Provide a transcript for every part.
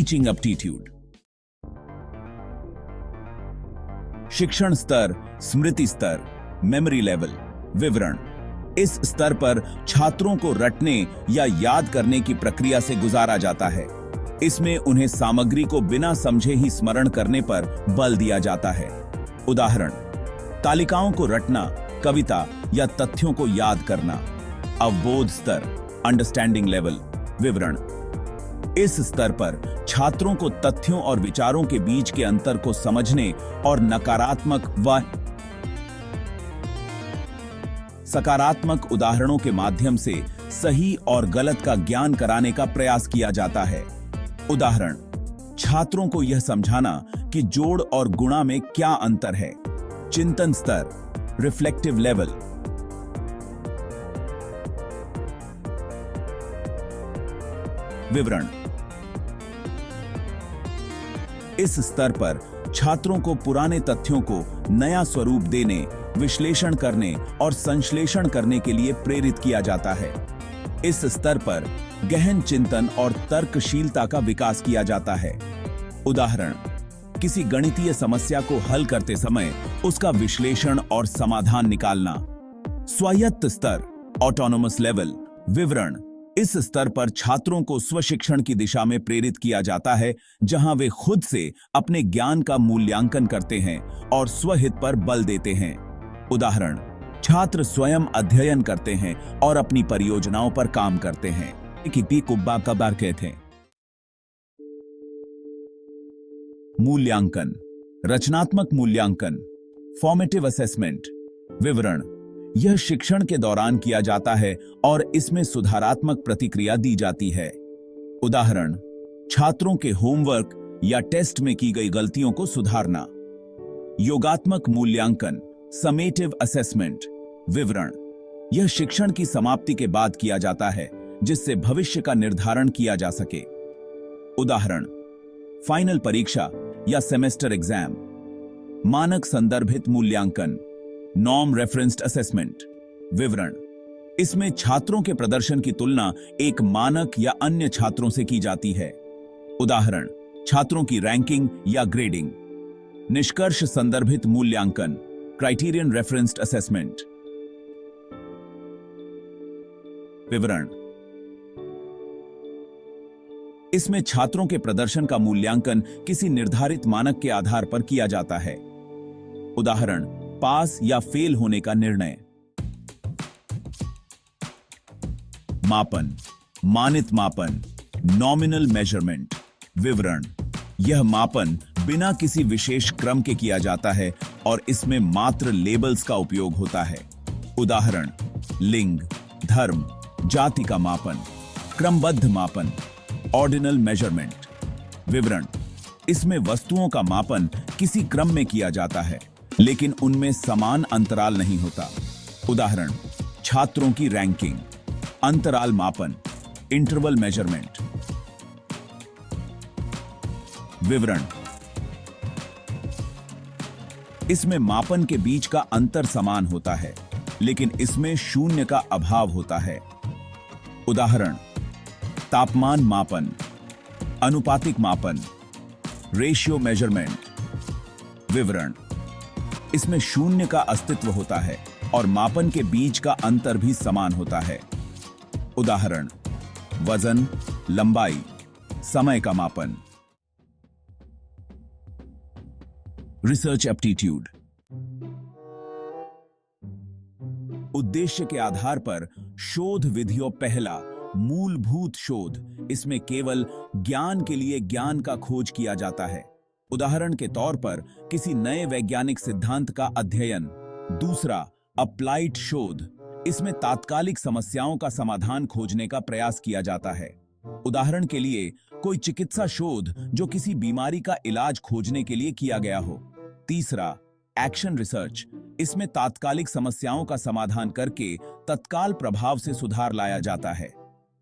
Teaching aptitude. शिक्षण स्तर, स्मृति स्तर, मेमोरी लेवल, विवरण। इस स्तर पर छात्रों को रटने या याद करने की प्रक्रिया से गुजारा जाता है। इसमें उन्हें सामग्री को बिना समझे ही स्मरण करने पर बल दिया जाता है। उदाहरण: तालिकाओं को रटना, कविता या तथ्यों को याद करना। अवबोध स्तर, अंडरस्टैंडिंग लेवल, विवरण। इस स्तर पर छात्रों को तथ्यों और विचारों के बीच के अंतर को समझने और नकारात्मक व सकारात्मक उदाहरणों के माध्यम से सही और गलत का ज्ञान कराने का प्रयास किया जाता है। उदाहरण: छात्रों को यह समझाना कि जोड़ और गुणा में क्या अंतर है। चिंतन स्तर, रिफ्लेक्टिव लेवल, विवरण। इस स्तर पर छात्रों को पुराने तथ्यों को नया स्वरूप देने, विश्लेषण करने और संश्लेषण करने के लिए प्रेरित किया जाता है। इस स्तर पर गहन चिंतन और तर्कशीलता का विकास किया जाता है। उदाहरण: किसी गणितीय समस्या को हल करते समय उसका विश्लेषण और समाधान निकालना। स्वायत्त स्तर, ऑटोनोमस लेवल, विवरण। इस स्तर पर छात्रों को स्वशिक्षण की दिशा में प्रेरित किया जाता है, जहां वे खुद से अपने ज्ञान का मूल्यांकन करते हैं और स्वहित पर बल देते हैं। उदाहरण: छात्र स्वयं अध्ययन करते हैं और अपनी परियोजनाओं पर काम करते हैं। मूल्यांकन, रचनात्मक मूल्यांकन, फॉर्मेटिव असेसमेंट, विवरण। यह शिक्षण के दौरान किया जाता है और इसमें सुधारात्मक प्रतिक्रिया दी जाती है। उदाहरण: छात्रों के होमवर्क या टेस्ट में की गई गलतियों को सुधारना। योगात्मक मूल्यांकन, समेटिव असेसमेंट, विवरण। यह शिक्षण की समाप्ति के बाद किया जाता है, जिससे भविष्य का निर्धारण किया जा सके। उदाहरण: फाइनल परीक्षा या सेमेस्टर एग्जाम। मानक संदर्भित मूल्यांकन, नॉर्म रेफरेंस्ड असेसमेंट, विवरण। इसमें छात्रों के प्रदर्शन की तुलना एक मानक या अन्य छात्रों से की जाती है। उदाहरण: छात्रों की रैंकिंग या ग्रेडिंग। निष्कर्ष संदर्भित मूल्यांकन, क्राइटेरियन रेफरेंस्ड असेसमेंट, विवरण। इसमें छात्रों के प्रदर्शन का मूल्यांकन किसी निर्धारित मानक के आधार पर किया जाता है। उदाहरण: पास या फेल होने का निर्णय। मापन, मानित मापन, नॉमिनल मेजरमेंट, विवरण। यह मापन बिना किसी विशेष क्रम के किया जाता है और इसमें मात्र लेबल्स का उपयोग होता है। उदाहरण: लिंग, धर्म, जाति का मापन। क्रमबद्ध मापन, ऑर्डिनल मेजरमेंट, विवरण। इसमें वस्तुओं का मापन किसी क्रम में किया जाता है, लेकिन उनमें समान अंतराल नहीं होता। उदाहरण: छात्रों की रैंकिंग। अंतराल मापन, इंटरवल मेजरमेंट, विवरण। इसमें मापन के बीच का अंतर समान होता है, लेकिन इसमें शून्य का अभाव होता है। उदाहरण: तापमान मापन, अनुपातिक मापन, रेशियो मेजरमेंट, विवरण। इसमें शून्य का अस्तित्व होता है और मापन के बीच का अंतर भी समान होता है। उदाहरण: वजन, लंबाई, समय का मापन। Research aptitude. उद्देश्य के आधार पर शोध विधियों। पहला, मूलभूत शोध। इसमें केवल ज्ञान के लिए ज्ञान का खोज किया जाता है। उदाहरण के तौर पर किसी नए वैज्ञानिक सिद्धांत का अध्ययन। दूसरा, अप्लाइड शोध। इसमें तात्कालिक समस्याओं का समाधान खोजने का प्रयास किया जाता है। उदाहरण के लिए कोई चिकित्सा शोध जो किसी बीमारी का इलाज खोजने के लिए किया गया हो। तीसरा, एक्शन रिसर्च। इसमें तात्कालिक समस्याओं का समाधान करके तत्काल प्रभाव से सुधार लाया जाता है।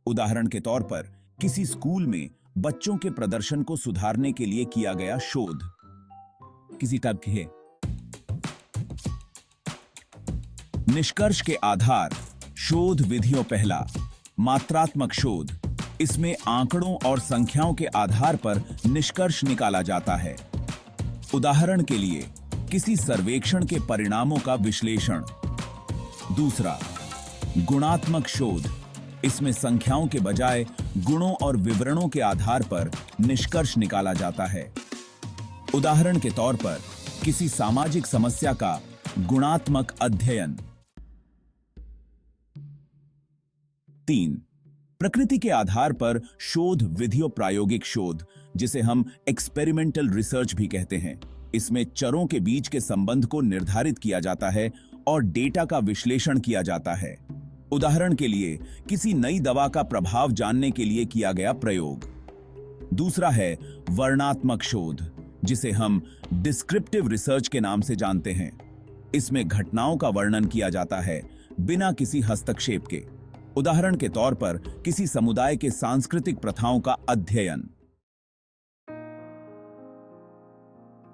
उदाहरण के तौर पर किसी स्कूल में बच्चों के प्रदर्शन को सुधारने के लिए किया गया शोध। किसी टाइप की है। निष्कर्ष के आधार। शोध विधियों। पहला, मात्रात्मक शोध। इसमें आंकड़ों और संख्याओं के आधार पर निष्कर्ष निकाला जाता है। उदाहरण के लिए किसी सर्वेक्षण के परिणामों का विश्लेषण। दूसरा, गुणात्मक शोध। इसमें संख्याओं के बजाय गुणों और विवरणों के आधार पर निष्कर्ष निकाला जाता है। उदाहरण के तौर पर किसी सामाजिक समस्या का गुणात्मक अध्ययन। 3. प्रकृति के आधार पर शोध विधियों। प्रायोगिक शोध, जिसे हम एक्सपेरिमेंटल रिसर्च भी कहते हैं, इसमें चरों के बीच के संबंध को निर्धारित किया जाता है और डेटा का विश्लेषण किया जाता है। उदाहरण के लिए किसी नई दवा का प्रभाव जानने के लिए किया गया प्रयोग। दूसरा है वर्णनात्मक शोध, जिसे हम डिस्क्रिप्टिव रिसर्च के नाम से जानते हैं। इसमें घटनाओं का वर्णन किया जाता है बिना किसी हस्तक्षेप के। उदाहरण के तौर पर किसी समुदाय के सांस्कृतिक प्रथाओं का अध्ययन।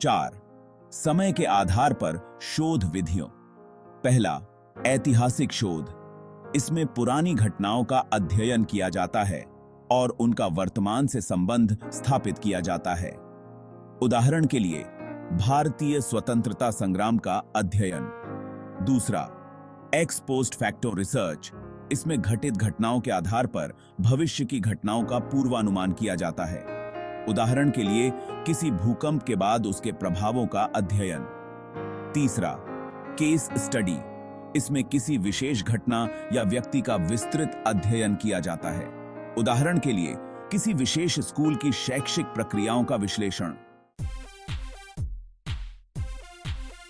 4. समय के आधार पर शोध विधियों। पहला, ऐतिहासिक शोध। इसमें पुरानी घटनाओं का अध्ययन किया जाता है और उनका वर्तमान से संबंध स्थापित किया जाता है। उदाहरण के लिए भारतीय स्वतंत्रता संग्राम का अध्ययन। दूसरा, एक्स पोस्ट फैक्टो रिसर्च। इसमें घटित घटनाओं के आधार पर भविष्य की घटनाओं का पूर्वानुमान किया जाता है। उदाहरण के लिए किसी भूकंप के बाद उसके प्रभावों का अध्ययन। तीसरा, केस स्टडी। इसमें किसी विशेष घटना या व्यक्ति का विस्तृत अध्ययन किया जाता है। उदाहरण के लिए किसी विशेष स्कूल की शैक्षिक प्रक्रियाओं का विश्लेषण।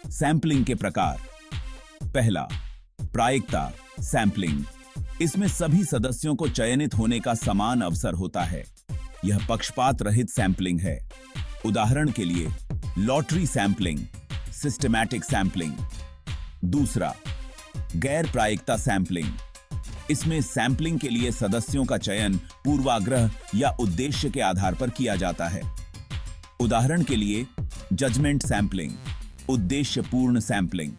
सैंपलिंग के प्रकार। पहला, प्रायिकता सैंपलिंग। इसमें सभी सदस्यों को चयनित होने का समान अवसर होता है। यह पक्षपात रहित सैंपलिंग है। उदाहरण के लिए लॉटरी सैंपलिंग, सिस्टमैटिक सैंपलिंग। दूसरा, गैर प्रायिकता सैंपलिंग। इसमें सैंपलिंग के लिए सदस्यों का चयन पूर्वाग्रह या उद्देश्य के आधार पर किया जाता है। उदाहरण के लिए जजमेंट सैंपलिंग, उद्देश्यपूर्ण सैंपलिंग।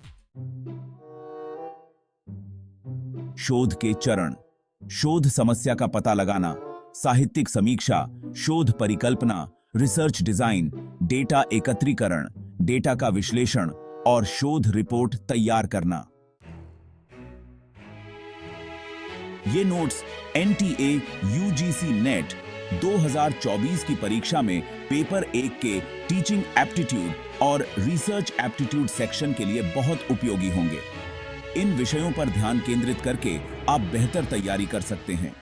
शोध के चरण। शोध समस्या का पता लगाना, साहित्यिक समीक्षा, शोध परिकल्पना, रिसर्च डिजाइन, डेटा एकत्रीकरण, डेटा का विश्लेषण और शोध रिपोर्ट तैयार करना। ये नोट्स NTA UGC नेट 2024 की परीक्षा में पेपर 1 के टीचिंग एप्टीट्यूड और रिसर्च एप्टीट्यूड सेक्शन के लिए बहुत उपयोगी होंगे। इन विषयों पर ध्यान केंद्रित करके आप बेहतर तैयारी कर सकते हैं।